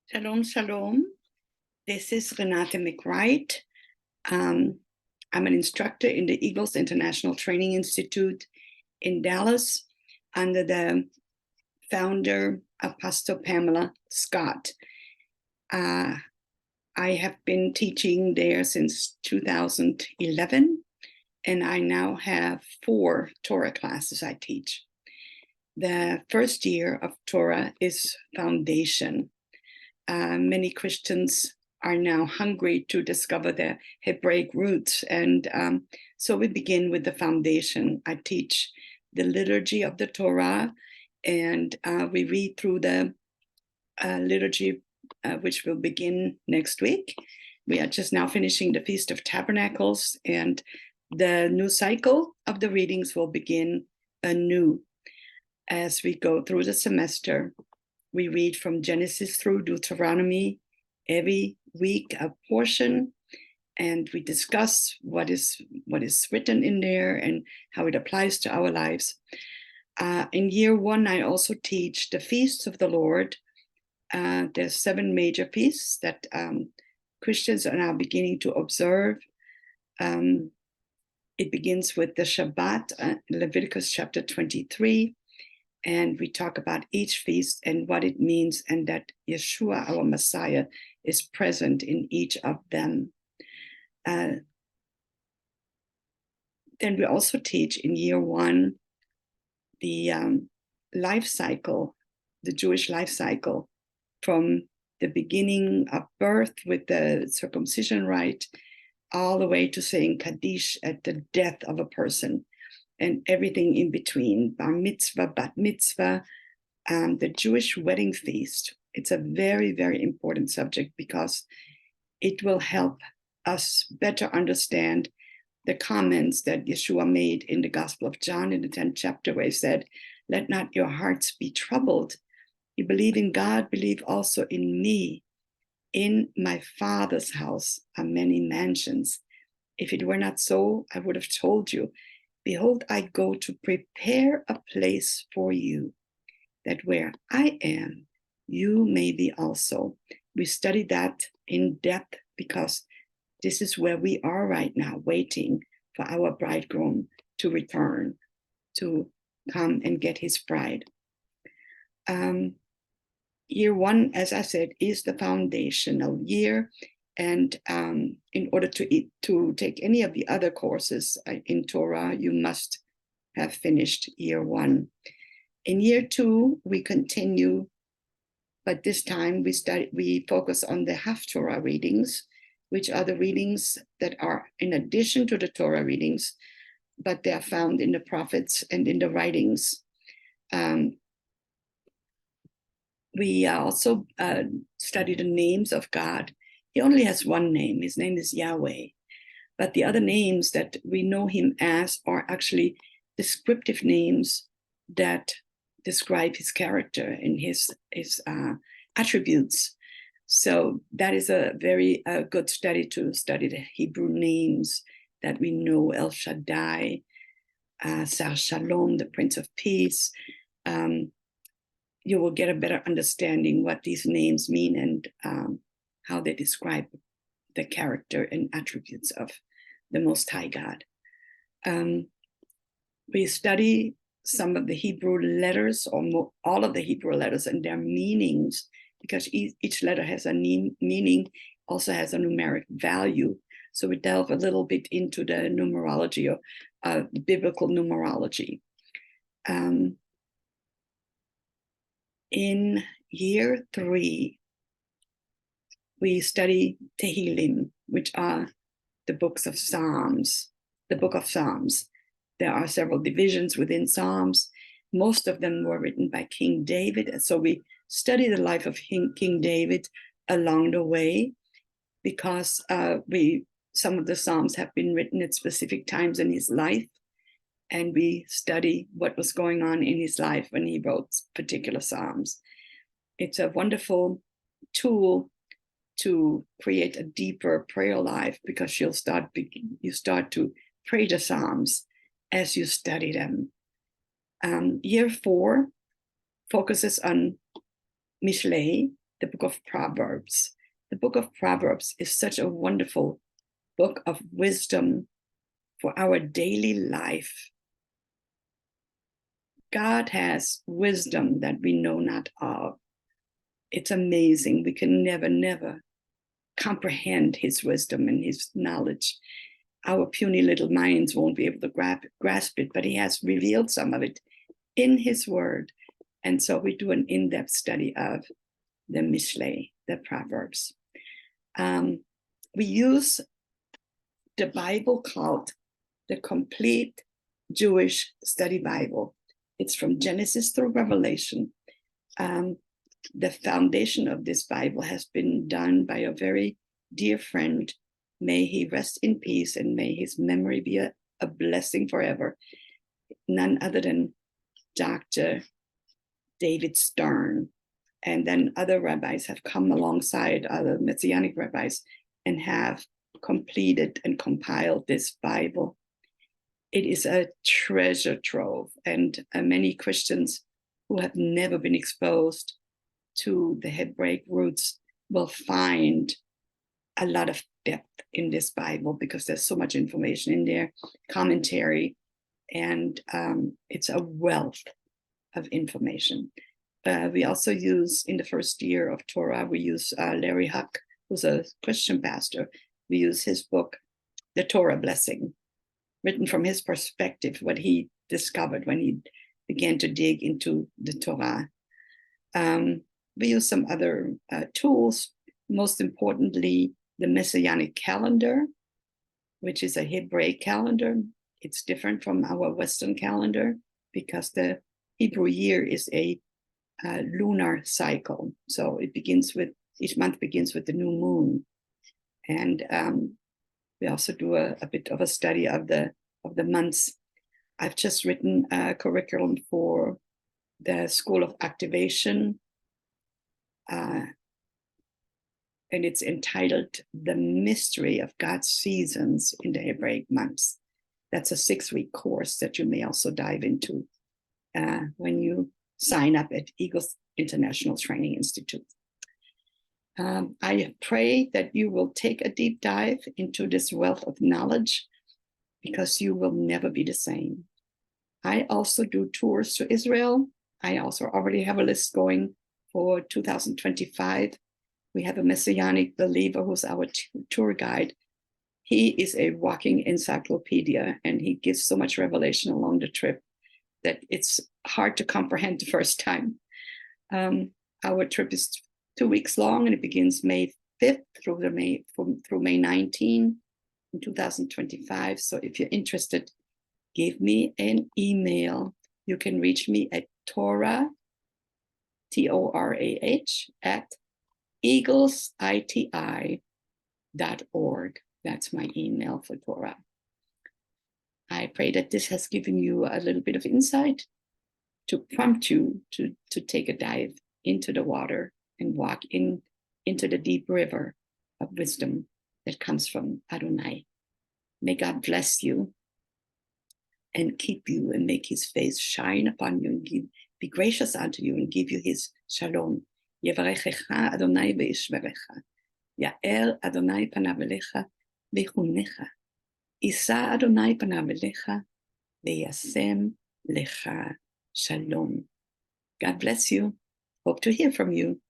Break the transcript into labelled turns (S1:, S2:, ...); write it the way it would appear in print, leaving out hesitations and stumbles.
S1: Shalom, shalom. This is Renate McWright. I'm an instructor in the Eagles International Training Institute in Dallas under the founder, Apostle Pamela Scott. I have been teaching there since 2011, and I now have 4 Torah classes I teach. The first year of Torah is foundation. Many Christians are now hungry to discover their Hebraic roots, and so we begin with the foundation. I teach the liturgy of the Torah, and we read through the liturgy, which will begin next week. We are just now finishing the Feast of Tabernacles, and the new cycle of the readings will begin anew as we go through the semester. We read from Genesis through Deuteronomy every week, a portion, and we discuss what is written in there and how it applies to our lives. In year 1, I also teach the feasts of the Lord. There's 7 major feasts that Christians are now beginning to observe. It begins with the Shabbat, Leviticus chapter 23. And we talk about each feast and what it means, and that Yeshua, our Messiah, is present in each of them. Then we also teach in year 1 the life cycle, the Jewish life cycle, from the beginning of birth with the circumcision rite, all the way to saying Kaddish at the death of a person, and everything in between, bar mitzvah, bat mitzvah, the Jewish wedding feast. It's a very, very important subject because it will help us better understand the comments that Yeshua made in the Gospel of John in the 10th chapter, where he said, "Let not your hearts be troubled. You believe in God, believe also in me. In my Father's house are many mansions. If it were not so, I would have told you. Behold, I go to prepare a place for you, that where I am, you may be also." We study that in depth because this is where we are right now, waiting for our bridegroom to return, to come and get his bride. Year 1, as I said, is the foundational year. And in order to take any of the other courses in Torah, you must have finished year 1. In year 2, we continue, but this time we focus on the Haftorah readings, which are the readings that are in addition to the Torah readings, but they are found in the prophets and in the writings. We also study the names of God. He only has one name. His name is Yahweh. But the other names that we know him as are actually descriptive names that describe his character and his attributes. So that is a very good study, to study the Hebrew names that we know: El Shaddai, Sar Shalom, the Prince of Peace. You will get a better understanding what these names mean and how they describe the character and attributes of the Most High God. We study some of the Hebrew letters, or all of the Hebrew letters and their meanings, because each letter has a meaning, also has a numeric value. So we delve a little bit into the numerology, or biblical numerology. In year 3, we study Tehillim, which are the book of Psalms. There are several divisions within Psalms. Most of them were written by King David. And so we study the life of King David along the way, because some of the Psalms have been written at specific times in his life. And we study what was going on in his life when he wrote particular Psalms. It's a wonderful tool to create a deeper prayer life, because you start to pray the Psalms as you study them. Year 4 focuses on Mishlei, the book of Proverbs. The book of Proverbs is such a wonderful book of wisdom for our daily life. God has wisdom that we know not of. It's amazing. We can never comprehend his wisdom and his knowledge. Our puny little minds won't be able to grasp it, but he has revealed some of it in his word. And so we do an in-depth study of the Mishlei, the Proverbs. We use the Bible called the Complete Jewish Study Bible. It's from Genesis through Revelation. The foundation of this Bible has been done by a very dear friend. May he rest in peace and may his memory be a blessing forever. None other than Dr. David Stern. And then other rabbis have come alongside, other Messianic rabbis, and have completed and compiled this Bible. It is a treasure trove, and many Christians who have never been exposed to the Hebraic roots will find a lot of depth in this Bible because there's so much information in there, commentary, and it's a wealth of information. We also use, in the first year of Torah, we use Larry Huck, who's a Christian pastor. We use his book, The Torah Blessing, written from his perspective, what he discovered when he began to dig into the Torah. We use some other tools, most importantly, the Messianic calendar, which is a Hebraic calendar. It's different from our Western calendar because the Hebrew year is a lunar cycle. So it begins with, each month begins with the new moon. And we also do a bit of a study of the months. I've just written a curriculum for the School of Activation, and it's entitled The Mystery of God's Seasons in the Hebraic Months. That's a 6-week course that you may also dive into when you sign up at Eagles International Training Institute. I pray that you will take a deep dive into this wealth of knowledge because you will never be the same. I also do tours to Israel. I also already have a list going for 2025. We have a Messianic believer who's our tour guide. He is a walking encyclopedia, and he gives so much revelation along the trip that it's hard to comprehend the first time. Our trip is 2 weeks long, and it begins May 5th through May 19 in 2025. So if you're interested, give me an email. You can reach me at Torah, Torah, at eaglesiti.org. That's my email for Torah. I pray that this has given you a little bit of insight to prompt you to take a dive into the water and walk into the deep river of wisdom that comes from Adonai. May God bless you and keep you and make his face shine upon you and be gracious unto you and give you his shalom. Yevarechecha Adonai ve'ishmerecha. Ya'er Adonai panav elecha ve'chunecha. Isa Adonai panav elecha ve'yasem lecha shalom. God bless you. Hope to hear from you.